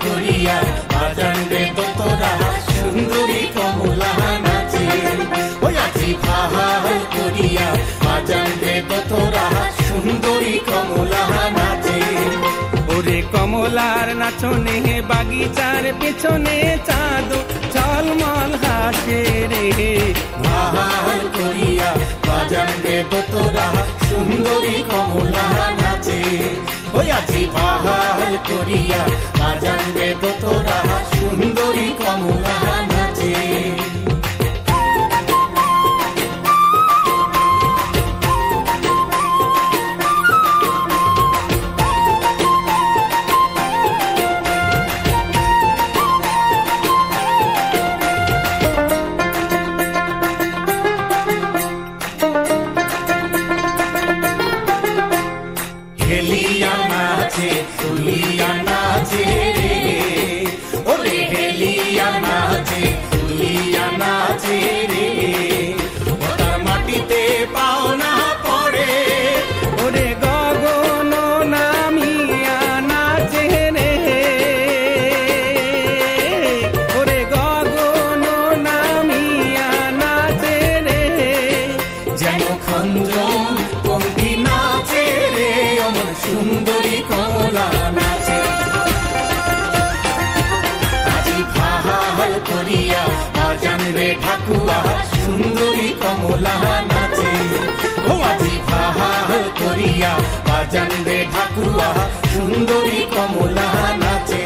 করিয়া বাজান রে তোরা সুন্দরী কমলা নাচে ওই আজি ভাহাল করিয়া বাজান রে তোরা সুন্দরী কমলা নাচে ওরে কমলার নাচনে বাগিচার পেছনে চাঁদ ঝলমল হাসে রে ভাহাল করিয়া বাজান রে তোরা সুন্দরী কমলা নাচে ওই আজি ভাহাল করিয়া বাজান রে তোরা সুন্দরী কমলা নাচে হেলিয়া নাচে ফুলিয়া নাচে রে ওরে হেলিয়া নাচে ফুলিয়া নাচে রে ওটার মাটিতে পাও না পড়ে ওরে গগন নামিয়া নাচে রে ওরে গগন নামিয়া নাচে রে যেন খঞ্জন পঙ্ক্তি নাচে রে অমর সুন্দরী কমলা নাচে আজি ভাহাল করিয়া বাজান রে ঠাকুয়া সুন্দরী কমলা নাচে ও আজি ভাহাল করিয়া বাজান রে ঠাকুয়া সুন্দরী কমলা নাচে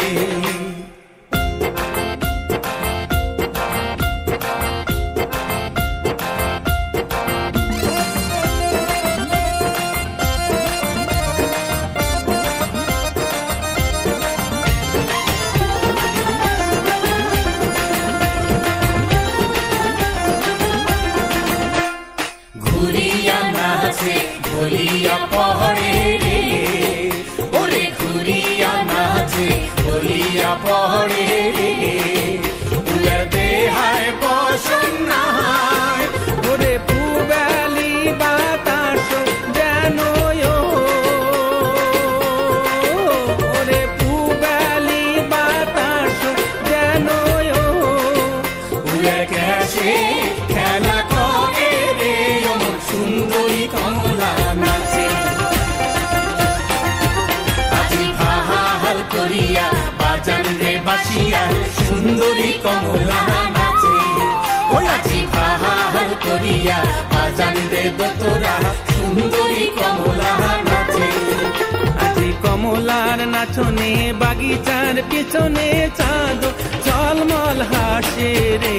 ঘুরিয়া নাচে ঘুরিয়া পহরে রে ওরে ঘুরিয়া নাচে ঘুরিয়া পহরে রে উলার দেহায় বসন নাহায় ওরে পুবালি বাতাস যেন ওরে পুবালি বাতাস যেন উলার ক্যাশে খেলা করে রে অমর সুন্দরী কমলা নাচে আজি ভাহাল করিয়া বাজান রে বাসিয়া সুন্দরী কমলা নাচে ওই আজি ভাহাল করিয়া বাজান রে তোরা সুন্দরী কমলা নাচে আজি কমলার নাচনে বাগিচার পেছনে চাঁদ ঝলমল হাসে রে